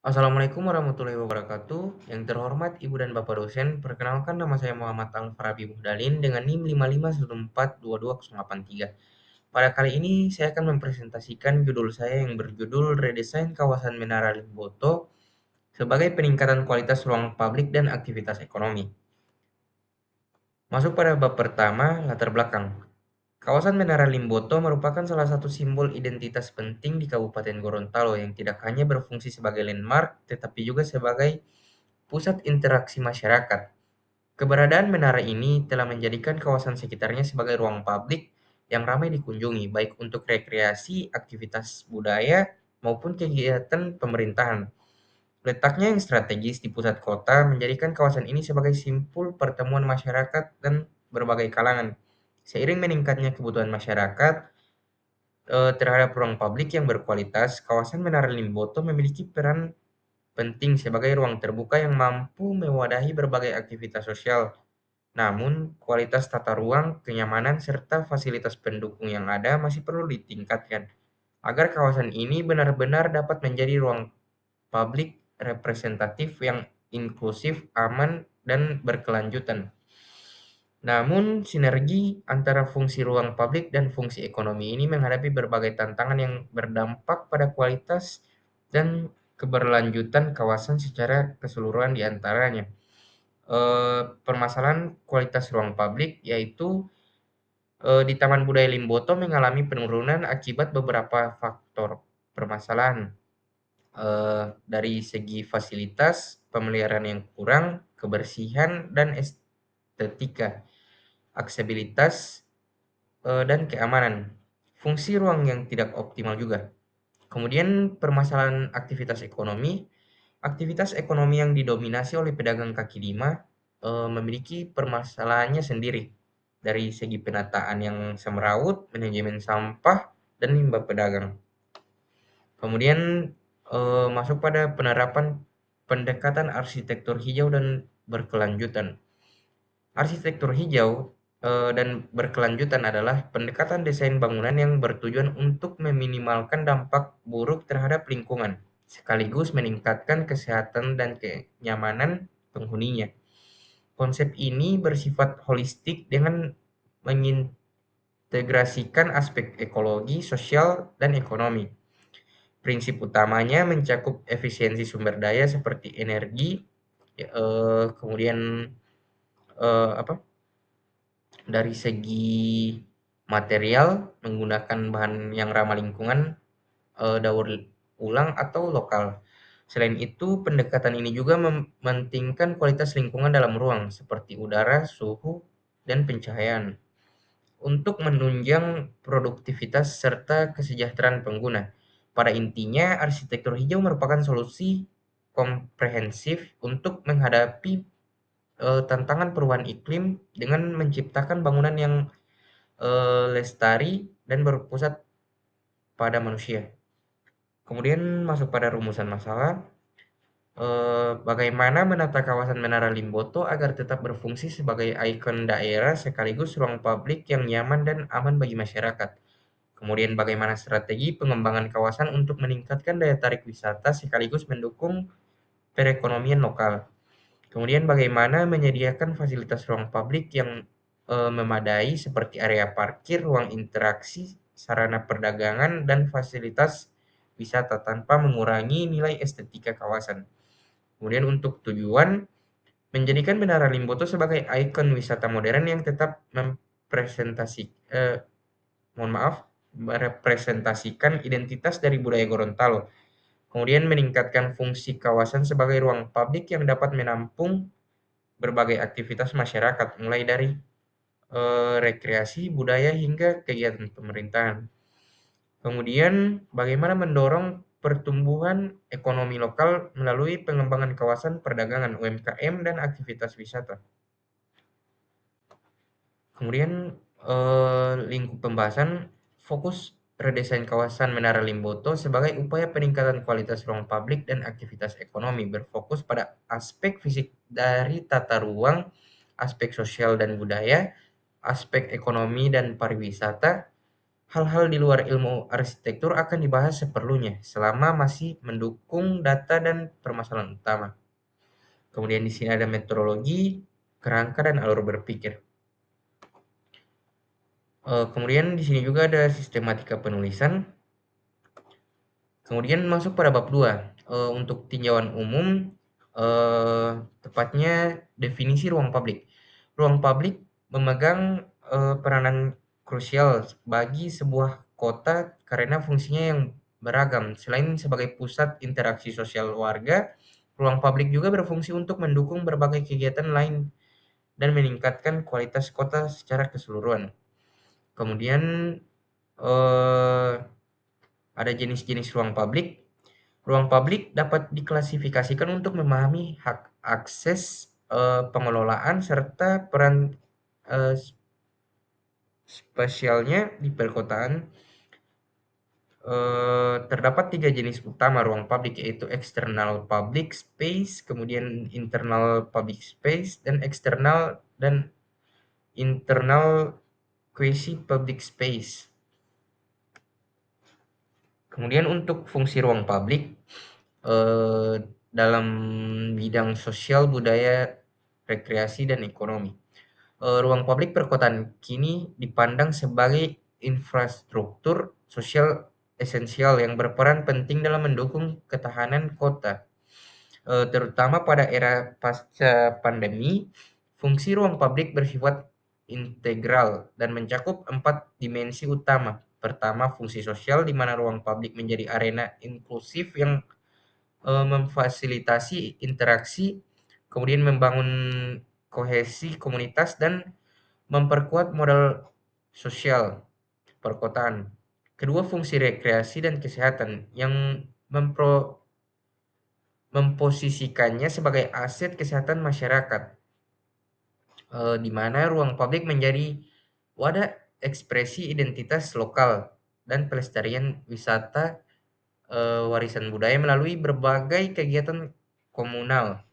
Assalamualaikum warahmatullahi wabarakatuh. Yang terhormat Ibu dan Bapak dosen, perkenalkan nama saya Muhammad Al-Farabi Muhdalin dengan NIM 55142283. Pada kali ini saya akan mempresentasikan judul saya yang berjudul Redesain Kawasan Menara Limboto sebagai peningkatan kualitas ruang publik dan aktivitas ekonomi. Masuk pada bab pertama, latar belakang. Kawasan Menara Limboto merupakan salah satu simbol identitas penting di Kabupaten Gorontalo yang tidak hanya berfungsi sebagai landmark, tetapi juga sebagai pusat interaksi masyarakat. Keberadaan menara ini telah menjadikan kawasan sekitarnya sebagai ruang publik yang ramai dikunjungi, baik untuk rekreasi, aktivitas budaya, maupun kegiatan pemerintahan. Letaknya yang strategis di pusat kota menjadikan kawasan ini sebagai simpul pertemuan masyarakat dan berbagai kalangan. Seiring meningkatnya kebutuhan masyarakat terhadap ruang publik yang berkualitas, kawasan Menara Limboto memiliki peran penting sebagai ruang terbuka yang mampu mewadahi berbagai aktivitas sosial. Namun, kualitas tata ruang, kenyamanan, serta fasilitas pendukung yang ada masih perlu ditingkatkan agar kawasan ini benar-benar dapat menjadi ruang publik representatif yang inklusif, aman, dan berkelanjutan. Namun, sinergi antara fungsi ruang publik dan fungsi ekonomi ini menghadapi berbagai tantangan yang berdampak pada kualitas dan keberlanjutan kawasan secara keseluruhan di antaranya. Permasalahan kualitas ruang publik yaitu di Taman Budaya Limboto mengalami penurunan akibat beberapa faktor permasalahan. Dari segi fasilitas, pemeliharaan yang kurang, kebersihan, dan estetika, aksesibilitas, dan keamanan. Fungsi ruang yang tidak optimal juga. Kemudian permasalahan aktivitas ekonomi yang didominasi oleh pedagang kaki lima memiliki permasalahannya sendiri dari segi penataan yang semeraut, manajemen sampah, dan limbah pedagang. Kemudian masuk pada penerapan pendekatan arsitektur hijau dan berkelanjutan. Arsitektur hijau dan berkelanjutan adalah pendekatan desain bangunan yang bertujuan untuk meminimalkan dampak buruk terhadap lingkungan, sekaligus meningkatkan kesehatan dan kenyamanan penghuninya. Konsep ini bersifat holistik dengan mengintegrasikan aspek ekologi, sosial, dan ekonomi. Prinsip utamanya mencakup efisiensi sumber daya seperti energi, kemudian apa dari segi material menggunakan bahan yang ramah lingkungan, daur ulang atau lokal. Selain itu, pendekatan ini juga mementingkan kualitas lingkungan dalam ruang seperti udara, suhu, dan pencahayaan untuk menunjang produktivitas serta kesejahteraan pengguna. Pada intinya, arsitektur hijau merupakan solusi komprehensif untuk menghadapi tantangan perubahan iklim dengan menciptakan bangunan yang lestari dan berpusat pada manusia. Kemudian masuk pada rumusan masalah, bagaimana menata kawasan Menara Limboto agar tetap berfungsi sebagai ikon daerah sekaligus ruang publik yang nyaman dan aman bagi masyarakat. Kemudian bagaimana strategi pengembangan kawasan untuk meningkatkan daya tarik wisata sekaligus mendukung perekonomian lokal. Kemudian bagaimana menyediakan fasilitas ruang publik yang memadai seperti area parkir, ruang interaksi, sarana perdagangan, dan fasilitas wisata tanpa mengurangi nilai estetika kawasan. Kemudian untuk tujuan, menjadikan Menara Limboto sebagai ikon wisata modern yang tetap mempresentasi, mohon maaf, merepresentasikan identitas dari budaya Gorontalo. Kemudian meningkatkan fungsi kawasan sebagai ruang publik yang dapat menampung berbagai aktivitas masyarakat, mulai dari rekreasi, budaya, hingga kegiatan pemerintahan. Kemudian, bagaimana mendorong pertumbuhan ekonomi lokal melalui pengembangan kawasan perdagangan UMKM dan aktivitas wisata. Kemudian, lingkup pembahasan fokus redesain kawasan Menara Limboto sebagai upaya peningkatan kualitas ruang publik dan aktivitas ekonomi, berfokus pada aspek fisik dari tata ruang, aspek sosial dan budaya, aspek ekonomi dan pariwisata, Hal-hal di luar ilmu arsitektur akan dibahas seperlunya, selama masih mendukung data dan permasalahan utama. Kemudian di sini ada metodologi, kerangka, dan alur berpikir. Kemudian di sini juga ada sistematika penulisan. Kemudian masuk pada bab 2, untuk tinjauan umum, tepatnya definisi ruang publik. Ruang publik memegang, peranan krusial bagi sebuah kota karena fungsinya yang beragam. Selain sebagai pusat interaksi sosial warga, ruang publik juga berfungsi untuk mendukung berbagai kegiatan lain dan meningkatkan kualitas kota secara keseluruhan. Kemudian, eee, ada jenis-jenis ruang publik. Ruang publik dapat diklasifikasikan untuk memahami hak akses, pengelolaan, serta peran, eee, spasialnya di perkotaan. Terdapat 3 jenis utama ruang publik, yaitu external public space, kemudian internal public space, dan eksternal dan internal quasi public space. Kemudian untuk fungsi ruang publik, dalam bidang sosial, budaya, rekreasi, dan ekonomi. Ruang publik perkotaan kini dipandang sebagai infrastruktur sosial esensial yang berperan penting dalam mendukung ketahanan kota. Terutama pada era pasca pandemi, fungsi ruang publik bersifat integral dan mencakup 4 dimensi utama. Pertama, fungsi sosial, di mana ruang publik menjadi arena inklusif yang memfasilitasi interaksi, kemudian membangun kohesi komunitas dan memperkuat modal sosial perkotaan. Kedua, fungsi rekreasi dan kesehatan yang memposisikannya sebagai aset kesehatan masyarakat, di mana ruang publik menjadi wadah ekspresi identitas lokal dan pelestarian wisata, warisan budaya melalui berbagai kegiatan komunal.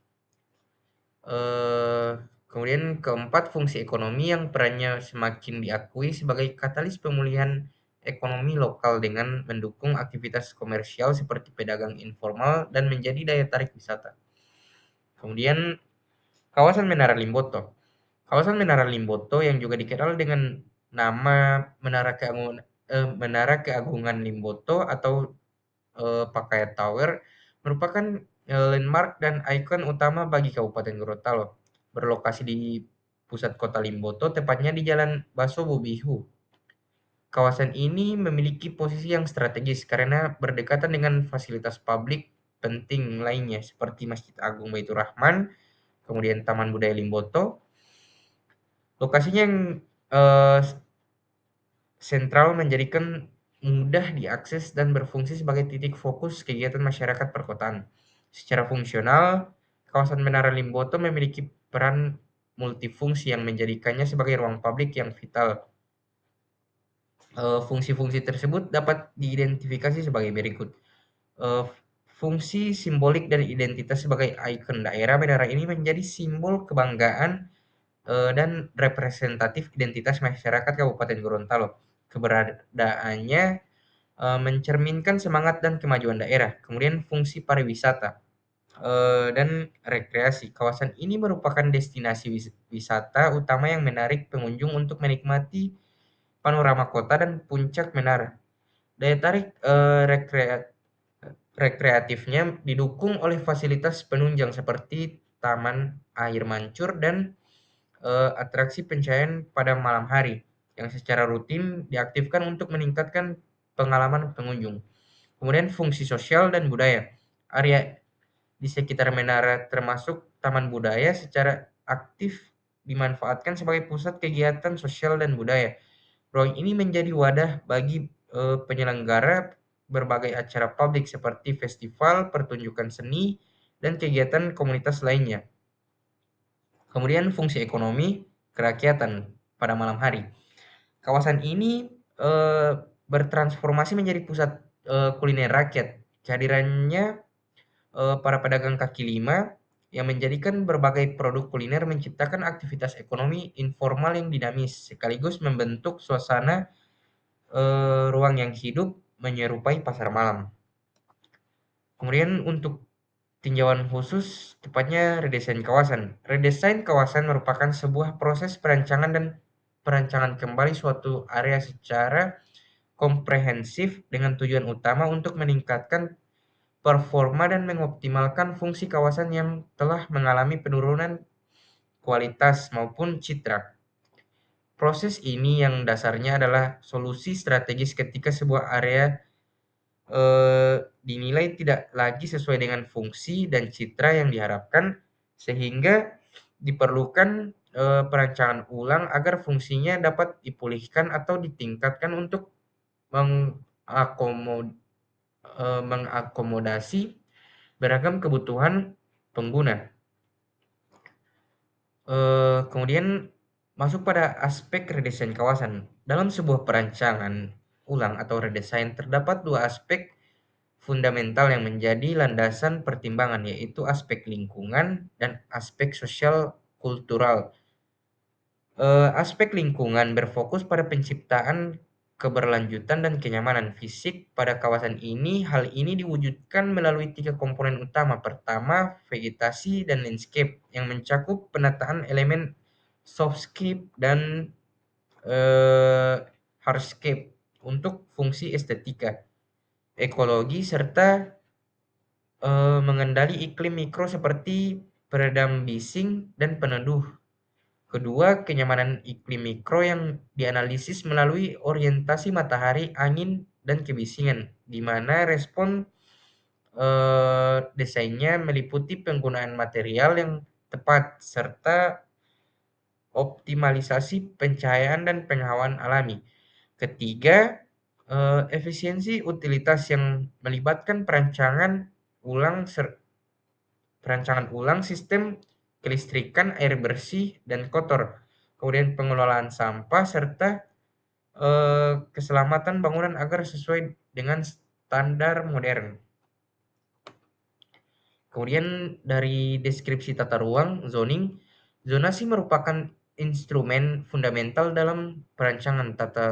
Kemudian keempat, fungsi ekonomi yang perannya semakin diakui sebagai katalis pemulihan ekonomi lokal dengan mendukung aktivitas komersial seperti pedagang informal dan menjadi daya tarik wisata. Kemudian kawasan Menara Limboto. Kawasan Menara Limboto yang juga dikenal dengan nama Menara Keagungan Limboto atau Pakaya Tower, merupakan landmark dan ikon utama bagi Kabupaten Gorontalo. Berlokasi di pusat kota Limboto, tepatnya di Jalan Baso Bubihu. Kawasan ini memiliki posisi yang strategis karena berdekatan dengan fasilitas publik penting lainnya seperti Masjid Agung Baitur Rahman, kemudian Taman Budaya Limboto. Lokasinya yang eh, sentral menjadikan mudah diakses dan berfungsi sebagai titik fokus kegiatan masyarakat perkotaan. Secara fungsional, kawasan Menara Limboto memiliki peran multifungsi yang menjadikannya sebagai ruang publik yang vital. Fungsi-fungsi tersebut dapat diidentifikasi sebagai berikut. Eee, Fungsi simbolik dan identitas sebagai ikon daerah, menara ini menjadi simbol kebanggaan dan representatif identitas masyarakat Kabupaten Gorontalo. Keberadaannya mencerminkan semangat dan kemajuan daerah. Kemudian fungsi pariwisata dan rekreasi. Kawasan ini merupakan destinasi wisata utama yang menarik pengunjung untuk menikmati panorama kota dan puncak menara. Daya tarik rekreatifnya didukung oleh fasilitas penunjang seperti taman air mancur dan atraksi pencahayaan pada malam hari yang secara rutin diaktifkan untuk meningkatkan pengalaman pengunjung. Kemudian fungsi sosial dan budaya. Area di sekitar menara termasuk taman budaya secara aktif dimanfaatkan sebagai pusat kegiatan sosial dan budaya. Ruang ini menjadi wadah bagi penyelenggara berbagai acara publik seperti festival, pertunjukan seni, dan kegiatan komunitas lainnya. Kemudian fungsi ekonomi kerakyatan pada malam hari. Kawasan ini bertransformasi menjadi pusat kuliner rakyat. Kehadirannya para pedagang kaki lima yang menjadikan berbagai produk kuliner menciptakan aktivitas ekonomi informal yang dinamis, sekaligus membentuk suasana ruang yang hidup menyerupai pasar malam. Kemudian untuk tinjauan khusus, tepatnya redesain kawasan. Redesain kawasan merupakan sebuah proses perancangan dan perancangan kembali suatu area secara komprehensif dengan tujuan utama untuk meningkatkan performa dan mengoptimalkan fungsi kawasan yang telah mengalami penurunan kualitas maupun citra. Proses ini yang dasarnya adalah solusi strategis ketika sebuah area dinilai tidak lagi sesuai dengan fungsi dan citra yang diharapkan, sehingga diperlukan perancangan ulang agar fungsinya dapat dipulihkan atau ditingkatkan untuk mengakomodasi beragam kebutuhan pengguna. Kemudian masuk pada aspek redesain kawasan. Dalam sebuah perancangan ulang atau redesain terdapat dua aspek fundamental yang menjadi landasan pertimbangan, yaitu aspek lingkungan dan aspek sosial kultural. Aspek lingkungan berfokus pada penciptaan keberlanjutan dan kenyamanan fisik pada kawasan ini. Hal ini diwujudkan melalui tiga komponen utama. Pertama, vegetasi dan landscape yang mencakup penataan elemen softscape dan hardscape untuk fungsi estetika, ekologi, serta mengendali iklim mikro seperti peredam bising dan peneduh. Kedua, kenyamanan iklim mikro yang dianalisis melalui orientasi matahari, angin, dan kebisingan, di mana respon desainnya meliputi penggunaan material yang tepat serta optimalisasi pencahayaan dan penghawaan alami. Ketiga, efisiensi utilitas yang melibatkan perancangan ulang sistem kelistrikan, air bersih, dan kotor, kemudian pengelolaan sampah, serta keselamatan bangunan agar sesuai dengan standar modern. Kemudian dari deskripsi tata ruang, zoning, zonasi merupakan instrumen fundamental dalam perancangan tata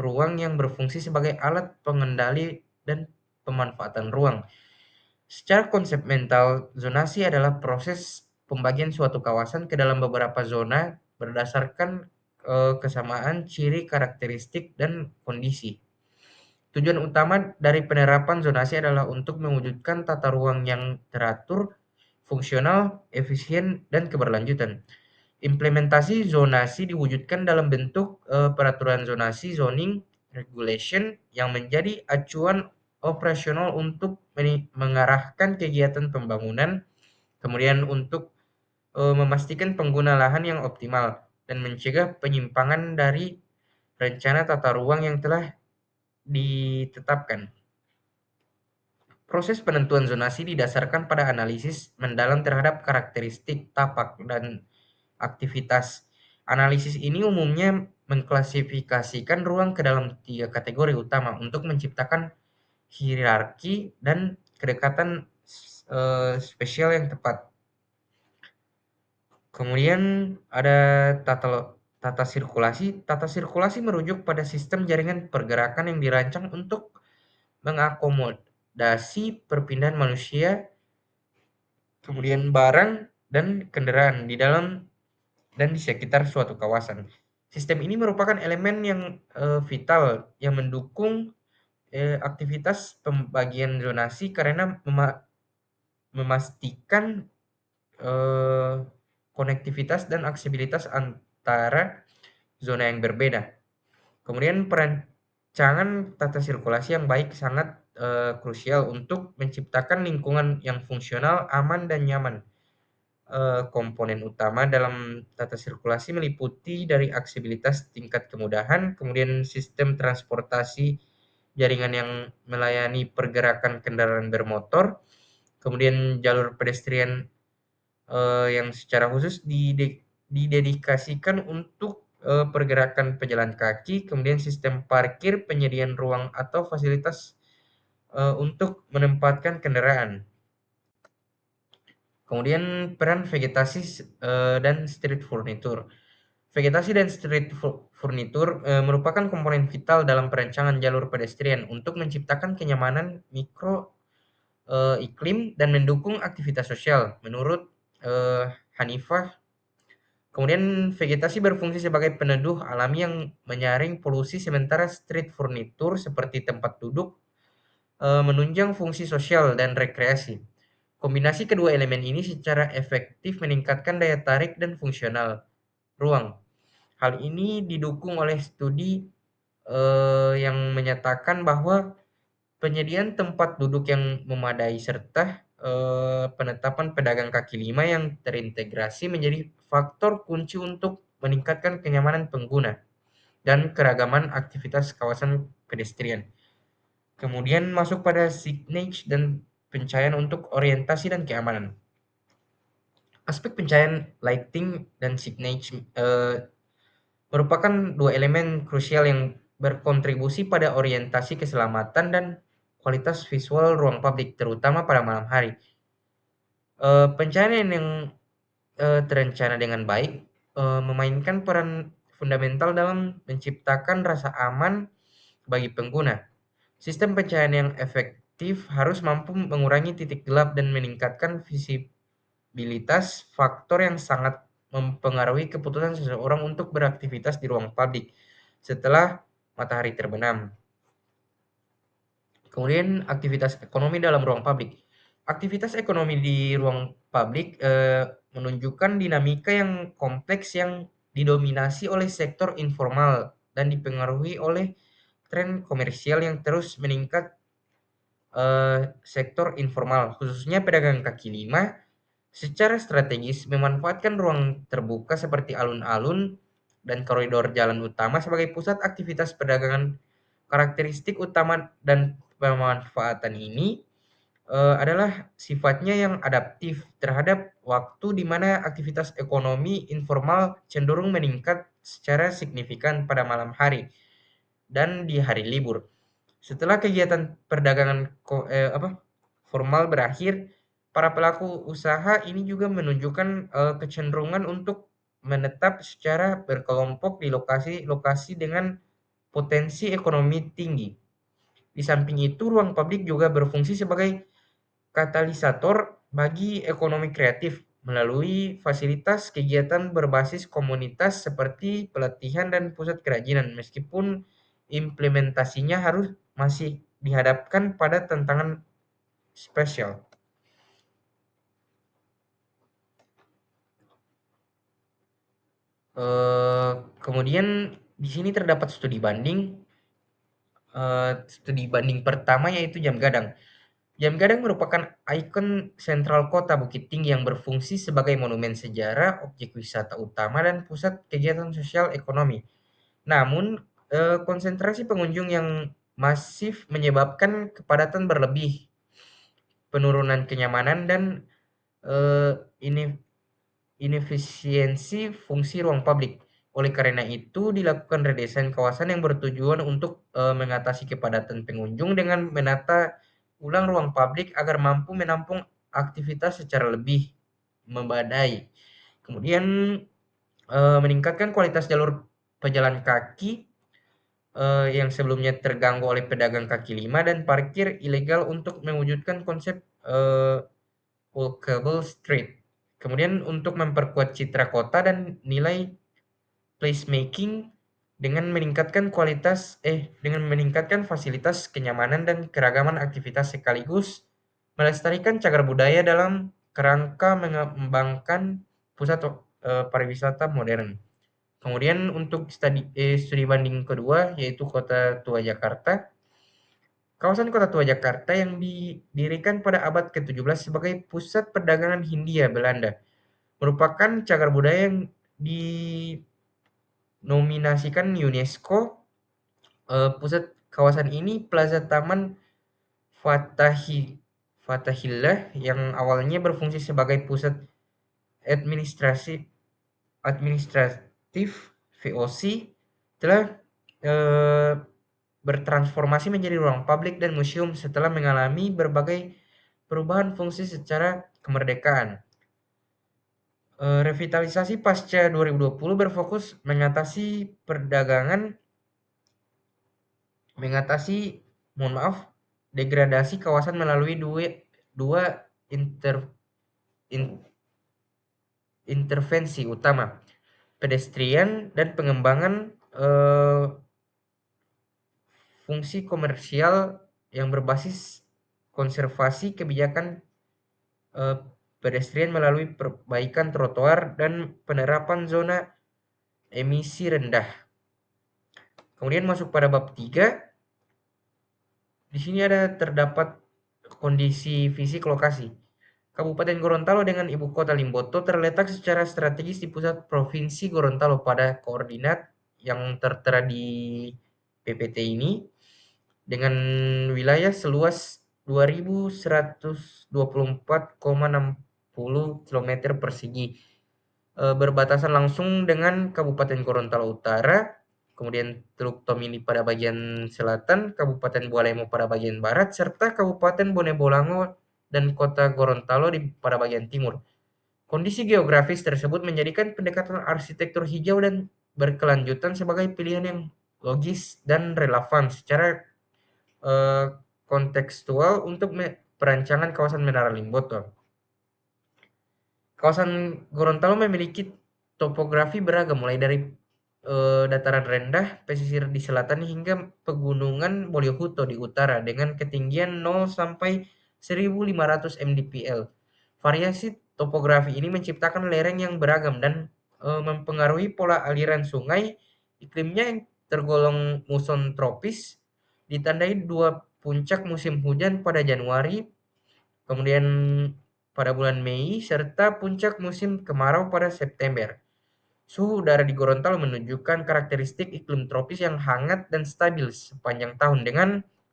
ruang yang berfungsi sebagai alat pengendali dan pemanfaatan ruang. Secara konsep mental, zonasi adalah proses pembagian suatu kawasan ke dalam beberapa zona berdasarkan kesamaan ciri karakteristik dan kondisi. Tujuan utama dari penerapan zonasi adalah untuk mewujudkan tata ruang yang teratur, fungsional, efisien, dan keberlanjutan. Implementasi zonasi diwujudkan dalam bentuk peraturan zonasi (zoning regulation) yang menjadi acuan operasional untuk mengarahkan kegiatan pembangunan, kemudian untuk memastikan pengguna lahan yang optimal, dan mencegah penyimpangan dari rencana tata ruang yang telah ditetapkan. Proses penentuan zonasi didasarkan pada analisis mendalam terhadap karakteristik tapak dan aktivitas. Analisis ini umumnya mengklasifikasikan ruang ke dalam tiga kategori utama untuk menciptakan hierarki dan kedekatan spesial yang tepat. Kemudian ada tata sirkulasi. Tata sirkulasi merujuk pada sistem jaringan pergerakan yang dirancang untuk mengakomodasi perpindahan manusia, kemudian barang dan kendaraan di dalam dan di sekitar suatu kawasan. Sistem ini merupakan elemen yang vital yang mendukung aktivitas pembagian zonasi karena memastikan konektivitas dan aksesibilitas antara zona yang berbeda. Kemudian perancangan tata sirkulasi yang baik sangat krusial untuk menciptakan lingkungan yang fungsional, aman, dan nyaman. Komponen utama dalam tata sirkulasi meliputi dari aksesibilitas tingkat kemudahan, kemudian sistem transportasi jaringan yang melayani pergerakan kendaraan bermotor, kemudian jalur pedestrian yang secara khusus didedikasikan untuk pergerakan pejalan kaki, kemudian sistem parkir, penyediaan ruang atau fasilitas untuk menempatkan kendaraan. Kemudian peran vegetasi dan street furniture. Vegetasi dan street furnitur merupakan komponen vital dalam perancangan jalur pedestrian untuk menciptakan kenyamanan mikro iklim dan mendukung aktivitas sosial. Menurut Hanifah, kemudian vegetasi berfungsi sebagai peneduh alami yang menyaring polusi, sementara street furnitur seperti tempat duduk menunjang fungsi sosial dan rekreasi. Kombinasi kedua elemen ini secara efektif meningkatkan daya tarik dan fungsional ruang. Hal ini didukung oleh studi yang menyatakan bahwa penyediaan tempat duduk yang memadai serta penetapan pedagang kaki lima yang terintegrasi menjadi faktor kunci untuk meningkatkan kenyamanan pengguna dan keragaman aktivitas kawasan pedestrian. Kemudian masuk pada signage dan pencahayaan untuk orientasi dan keamanan. Aspek pencahayaan lighting dan signage merupakan dua elemen krusial yang berkontribusi pada orientasi keselamatan dan kualitas visual ruang publik, terutama pada malam hari. Pencahayaan yang terencana dengan baik memainkan peran fundamental dalam menciptakan rasa aman bagi pengguna. Sistem pencahayaan yang efektif harus mampu mengurangi titik gelap dan meningkatkan visibilitas, faktor yang sangat mempengaruhi keputusan seseorang untuk beraktivitas di ruang publik setelah matahari terbenam. Kemudian aktivitas ekonomi dalam ruang publik. Aktivitas ekonomi di ruang publik menunjukkan dinamika yang kompleks yang didominasi oleh sektor informal dan dipengaruhi oleh tren komersial yang terus meningkat. Sektor informal, khususnya pedagang kaki lima, secara strategis memanfaatkan ruang terbuka seperti alun-alun dan koridor jalan utama sebagai pusat aktivitas perdagangan. Karakteristik utama dan pemanfaatan ini adalah sifatnya yang adaptif terhadap waktu di mana aktivitas ekonomi informal cenderung meningkat secara signifikan pada malam hari dan di hari libur. Setelah kegiatan perdagangan formal berakhir, para pelaku usaha ini juga menunjukkan kecenderungan untuk menetap secara berkelompok di lokasi-lokasi dengan potensi ekonomi tinggi. Di samping itu, ruang publik juga berfungsi sebagai katalisator bagi ekonomi kreatif melalui fasilitas kegiatan berbasis komunitas seperti pelatihan dan pusat kerajinan, meskipun implementasinya harus masih dihadapkan pada tantangan spesial. Kemudian di sini terdapat studi banding pertama yaitu Jam Gadang. Jam Gadang merupakan ikon sentral kota Bukit Tinggi yang berfungsi sebagai monumen sejarah, objek wisata utama, dan pusat kegiatan sosial ekonomi. Namun, konsentrasi pengunjung yang masif menyebabkan kepadatan berlebih, penurunan kenyamanan, dan eh, ini inefisiensi fungsi ruang publik. Oleh karena itu, dilakukan redesain kawasan yang bertujuan untuk mengatasi kepadatan pengunjung dengan menata ulang ruang publik agar mampu menampung aktivitas secara lebih membadai. Kemudian meningkatkan kualitas jalur pejalan kaki yang sebelumnya terganggu oleh pedagang kaki lima dan parkir ilegal untuk mewujudkan konsep walkable street. Kemudian untuk memperkuat citra kota dan nilai placemaking dengan meningkatkan fasilitas kenyamanan dan keragaman aktivitas sekaligus melestarikan cagar budaya dalam kerangka mengembangkan pusat pariwisata modern. Kemudian untuk studi banding kedua yaitu Kota Tua Jakarta. Kawasan Kota Tua Jakarta yang didirikan pada abad ke-17 sebagai pusat perdagangan Hindia Belanda merupakan cagar budaya yang dinominasikan UNESCO. Pusat kawasan ini Plaza Taman Fatahillah yang awalnya berfungsi sebagai pusat administrasi administratif VOC telah eh, bertransformasi menjadi ruang publik dan museum setelah mengalami berbagai perubahan fungsi secara kemerdekaan. Revitalisasi pasca 2020 berfokus mengatasi, mohon maaf, degradasi kawasan melalui dua inter- in- intervensi utama, pedestrian dan pengembangan fungsi komersial yang berbasis konservasi kebijakan pedestrian melalui perbaikan trotoar dan penerapan zona emisi rendah. Kemudian masuk pada bab 3. Di sini terdapat kondisi fisik lokasi. Kabupaten Gorontalo dengan ibu kota Limboto terletak secara strategis di pusat Provinsi Gorontalo pada koordinat yang tertera di PPT ini dengan wilayah seluas 2.124,60 km persegi, berbatasan langsung dengan Kabupaten Gorontalo Utara, kemudian Teluk Tomini pada bagian selatan, Kabupaten Bualemo pada bagian barat, serta Kabupaten Bone Bolango dan Kota Gorontalo pada bagian timur. Kondisi geografis tersebut menjadikan pendekatan arsitektur hijau dan berkelanjutan sebagai pilihan yang logis dan relevan secara eh, kontekstual untuk perancangan kawasan Menara Limboto. Kawasan Gorontalo memiliki topografi beragam, mulai dari dataran rendah, pesisir di selatan hingga pegunungan Boliohuto di utara dengan ketinggian 0 sampai 1.500 mdpl. Variasi topografi ini menciptakan lereng yang beragam dan mempengaruhi pola aliran sungai. Iklimnya yang tergolong muson tropis, ditandai dua puncak musim hujan pada Januari, kemudian pada bulan Mei, serta puncak musim kemarau pada September. Suhu udara di Gorontalo menunjukkan karakteristik iklim tropis yang hangat dan stabil sepanjang tahun.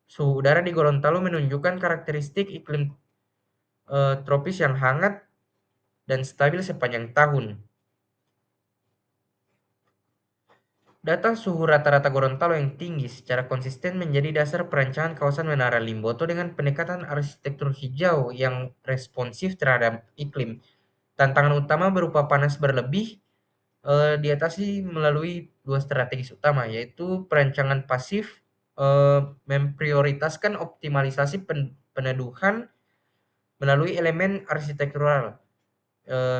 Suhu udara di Gorontalo menunjukkan karakteristik iklim tropis yang hangat dan stabil sepanjang tahun. Data suhu rata-rata Gorontalo yang tinggi secara konsisten menjadi dasar perancangan kawasan Menara Limboto dengan pendekatan arsitektur hijau yang responsif terhadap iklim. Tantangan utama berupa panas berlebih diatasi melalui dua strategi utama, yaitu perancangan pasif, memprioritaskan optimalisasi peneduhan melalui elemen arsitektural,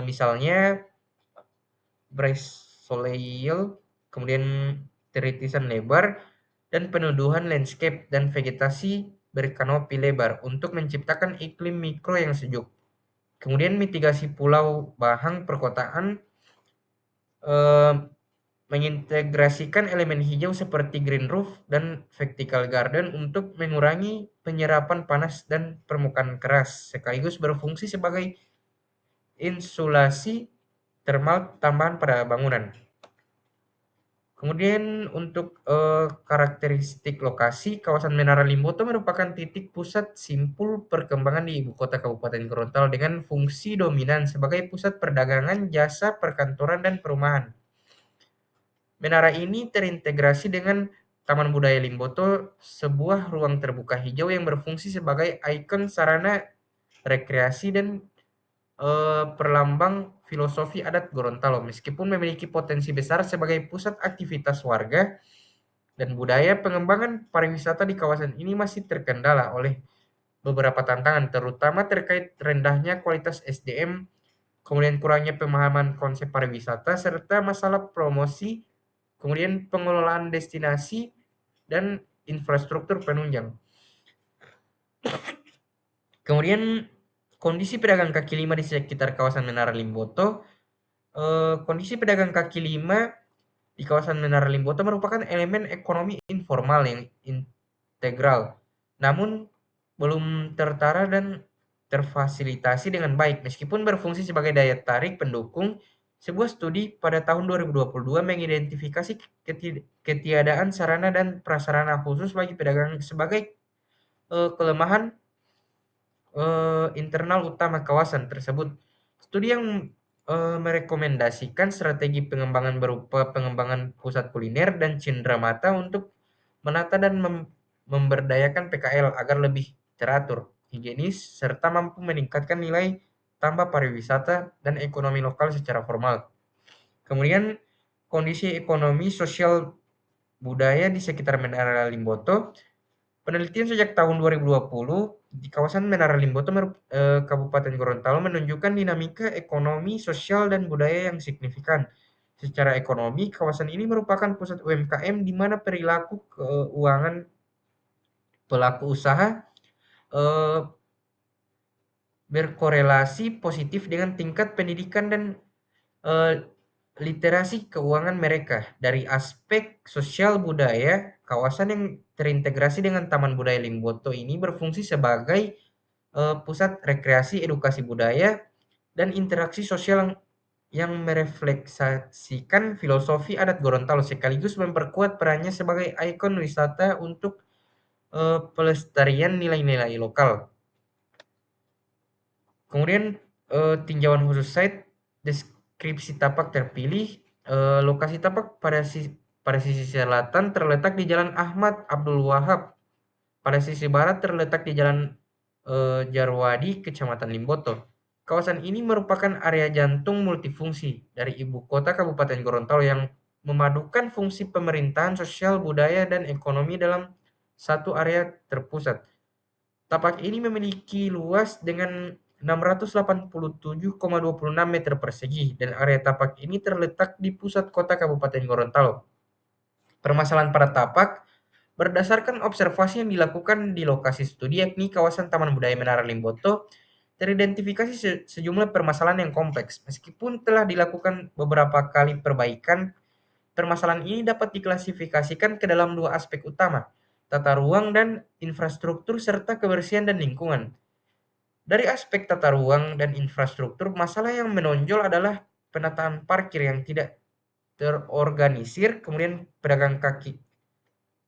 misalnya brise soleil, kemudian teritisan lebar, dan peneduhan landscape dan vegetasi berkanopi lebar untuk menciptakan iklim mikro yang sejuk. Kemudian mitigasi pulau bahang perkotaan, eh, mengintegrasikan elemen hijau seperti green roof dan vertical garden untuk mengurangi penyerapan panas dan permukaan keras, sekaligus berfungsi sebagai insulasi termal tambahan pada bangunan. Kemudian untuk karakteristik lokasi, kawasan Menara Limboto merupakan titik pusat simpul perkembangan di ibu kota Kabupaten Gorontalo dengan fungsi dominan sebagai pusat perdagangan, jasa, perkantoran, dan perumahan. Menara ini terintegrasi dengan Taman Budaya Limboto, sebuah ruang terbuka hijau yang berfungsi sebagai ikon sarana rekreasi dan perlambang filosofi adat Gorontalo. Meskipun memiliki potensi besar sebagai pusat aktivitas warga dan budaya, pengembangan pariwisata di kawasan ini masih terkendala oleh beberapa tantangan, terutama terkait rendahnya kualitas SDM, kemudian kurangnya pemahaman konsep pariwisata, serta masalah promosi, kemudian pengelolaan destinasi, dan infrastruktur penunjang. Kemudian kondisi pedagang kaki lima di sekitar kawasan Menara Limboto. Kondisi pedagang kaki lima di kawasan Menara Limboto merupakan elemen ekonomi informal yang integral, namun belum tertara dan terfasilitasi dengan baik. Meskipun berfungsi sebagai daya tarik pendukung, sebuah studi pada tahun 2022 mengidentifikasi ketiadaan sarana dan prasarana khusus bagi pedagang sebagai kelemahan internal utama kawasan tersebut. Studi yang merekomendasikan strategi pengembangan berupa pengembangan pusat kuliner dan cenderamata untuk menata dan memberdayakan PKL agar lebih teratur, higienis, serta mampu meningkatkan nilai tambah pariwisata dan ekonomi lokal secara formal. Kemudian kondisi ekonomi sosial budaya di sekitar Menara Limboto. Penelitian sejak tahun 2020 di kawasan Menara Limboto, Kabupaten Gorontalo menunjukkan dinamika ekonomi, sosial, dan budaya yang signifikan. Secara ekonomi, kawasan ini merupakan pusat UMKM di mana perilaku keuangan pelaku usaha eh, berkorelasi positif dengan tingkat pendidikan dan eh, literasi keuangan mereka. Dari aspek sosial budaya, kawasan yang terintegrasi dengan Taman Budaya Limboto ini berfungsi sebagai pusat rekreasi, edukasi budaya, dan interaksi sosial yang merefleksikan filosofi adat Gorontalo sekaligus memperkuat perannya sebagai ikon wisata untuk pelestarian nilai-nilai lokal. Kemudian tinjauan khusus site, deskripsi tapak terpilih, lokasi tapak pada sisi selatan terletak di Jalan Ahmad Abdul Wahab, pada sisi barat terletak di Jalan Jarwadi, Kecamatan Limboto. Kawasan ini merupakan area jantung multifungsi dari ibu kota Kabupaten Gorontalo yang memadukan fungsi pemerintahan, sosial, budaya, dan ekonomi dalam satu area terpusat. Tapak ini memiliki luas dengan 687,26 meter persegi dan area tapak ini terletak di pusat kota Kabupaten Gorontalo. Permasalahan pada tapak berdasarkan observasi yang dilakukan di lokasi studi yakni kawasan Taman Budaya Menara Limboto, teridentifikasi sejumlah permasalahan yang kompleks. Meskipun telah dilakukan beberapa kali perbaikan, permasalahan ini dapat diklasifikasikan ke dalam dua aspek utama, tata ruang dan infrastruktur serta kebersihan dan lingkungan. Dari aspek tata ruang dan infrastruktur, masalah yang menonjol adalah penataan parkir yang tidak terorganisir, kemudian pedagang kaki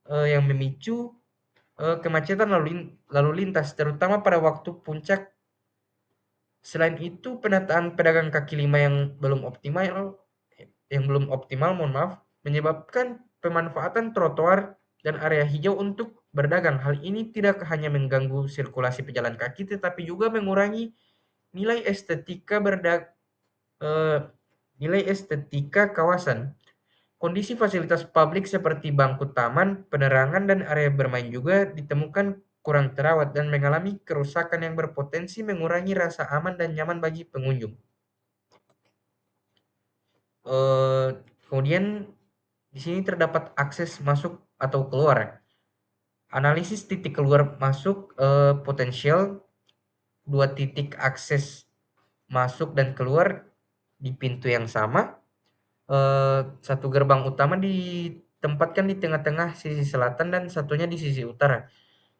yang memicu kemacetan lalu lintas, terutama pada waktu puncak. Selain itu, penataan pedagang kaki lima yang belum optimal, mohon maaf, menyebabkan pemanfaatan trotoar dan area hijau untuk berdagang. Hal ini tidak hanya mengganggu sirkulasi pejalan kaki, tetapi juga mengurangi nilai estetika eh, nilai estetika kawasan. Kondisi fasilitas publik seperti bangku taman, penerangan, dan area bermain juga ditemukan kurang terawat dan mengalami kerusakan yang berpotensi mengurangi rasa aman dan nyaman bagi pengunjung. Eh, Kemudian di sini terdapat akses masuk atau keluar. Analisis titik keluar masuk potensial, dua titik akses masuk dan keluar di pintu yang sama. Satu gerbang utama ditempatkan di tengah-tengah sisi selatan dan satunya di sisi utara,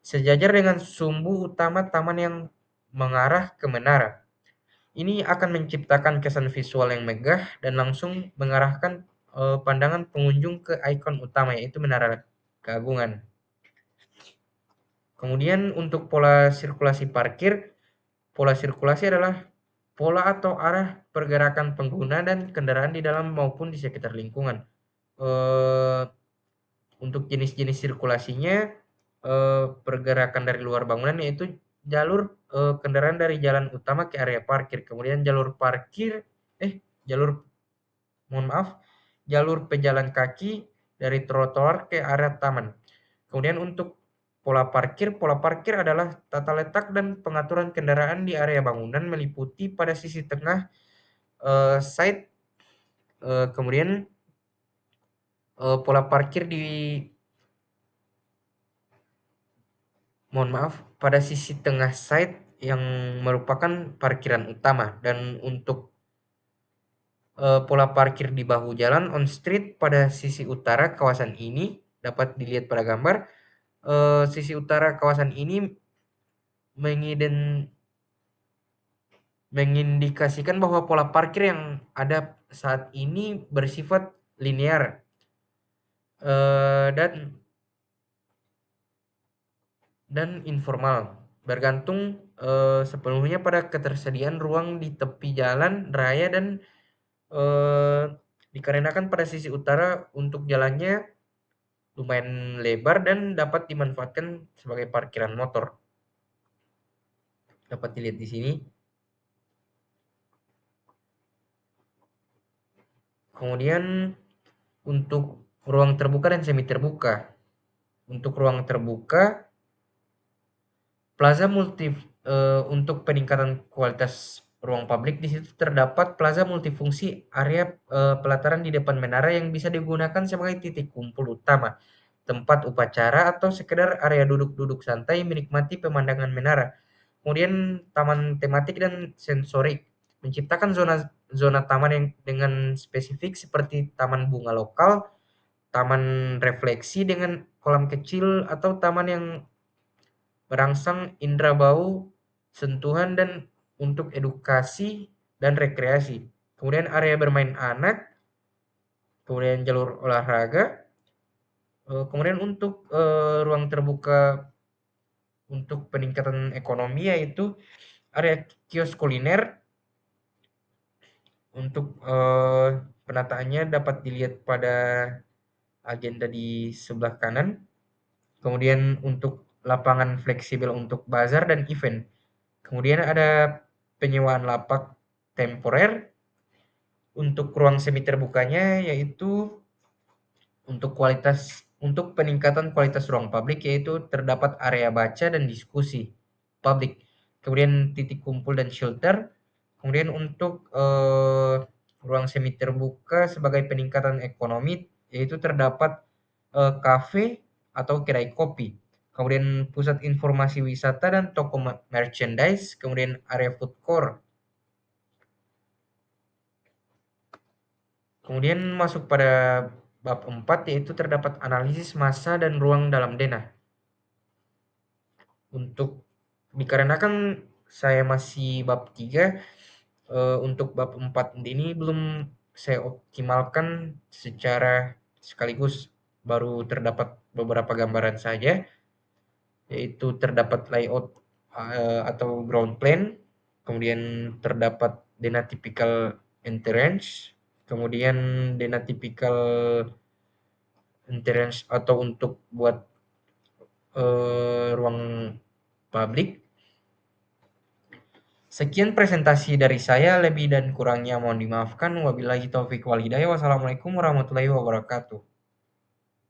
sejajar dengan sumbu utama taman yang mengarah ke menara. Ini akan menciptakan kesan visual yang megah dan langsung mengarahkan pandangan pengunjung ke ikon utama yaitu Menara Keagungan. Kemudian untuk pola sirkulasi adalah pola atau arah pergerakan pengguna dan kendaraan di dalam maupun di sekitar lingkungan. Eh, untuk jenis-jenis sirkulasinya, pergerakan dari luar bangunan yaitu jalur kendaraan dari jalan utama ke area parkir, kemudian jalur mohon maaf, jalur pejalan kaki dari trotoar ke area taman. Kemudian untuk pola parkir adalah tata letak dan pengaturan kendaraan di area bangunan meliputi pada sisi tengah side, kemudian pola parkir di mohon maaf, pada sisi tengah side yang merupakan parkiran utama dan untuk pola parkir di bahu jalan on street pada sisi utara kawasan ini dapat dilihat pada gambar. Sisi utara kawasan ini mengindikasikan bahwa pola parkir yang ada saat ini bersifat linear dan informal, bergantung sepenuhnya pada ketersediaan ruang di tepi jalan raya dan eh, dikarenakan pada sisi utara untuk jalannya lumayan lebar dan dapat dimanfaatkan sebagai parkiran motor. Dapat dilihat di sini. Kemudian untuk ruang terbuka dan semi terbuka. Untuk ruang terbuka, plaza multi untuk peningkatan kualitas ruang publik di situ terdapat plaza multifungsi area pelataran di depan menara yang bisa digunakan sebagai titik kumpul utama, tempat upacara atau sekedar area duduk-duduk santai menikmati pemandangan menara. Kemudian taman tematik dan sensorik menciptakan zona zona taman yang dengan spesifik seperti taman bunga lokal, taman refleksi dengan kolam kecil atau taman yang merangsang indera bau, sentuhan dan untuk edukasi dan rekreasi. Kemudian area bermain anak, kemudian jalur olahraga, kemudian untuk ruang terbuka untuk peningkatan ekonomi yaitu area kios kuliner untuk penataannya dapat dilihat pada agenda di sebelah kanan. Kemudian untuk lapangan fleksibel untuk bazar dan event. Kemudian ada penyewaan lapak temporer untuk ruang semi terbukanya yaitu untuk peningkatan kualitas ruang publik yaitu terdapat area baca dan diskusi publik. Kemudian titik kumpul dan shelter. Kemudian untuk ruang semi terbuka sebagai peningkatan ekonomi yaitu terdapat kafe atau kedai kopi. Kemudian pusat informasi wisata dan toko merchandise, kemudian area food court. Kemudian masuk pada bab 4 yaitu terdapat analisis massa dan ruang dalam denah. Untuk dikarenakan saya masih bab 3, untuk bab 4 ini belum saya optimalkan secara sekaligus, baru terdapat beberapa gambaran saja, yaitu terdapat layout atau ground plan, kemudian terdapat denotypical entrance, kemudian denotypical entrance atau untuk buat ruang publik. Sekian presentasi dari saya, lebih dan kurangnya mohon dimaafkan. Wabillahi taufik wal hidayah. Wassalamualaikum warahmatullahi wabarakatuh.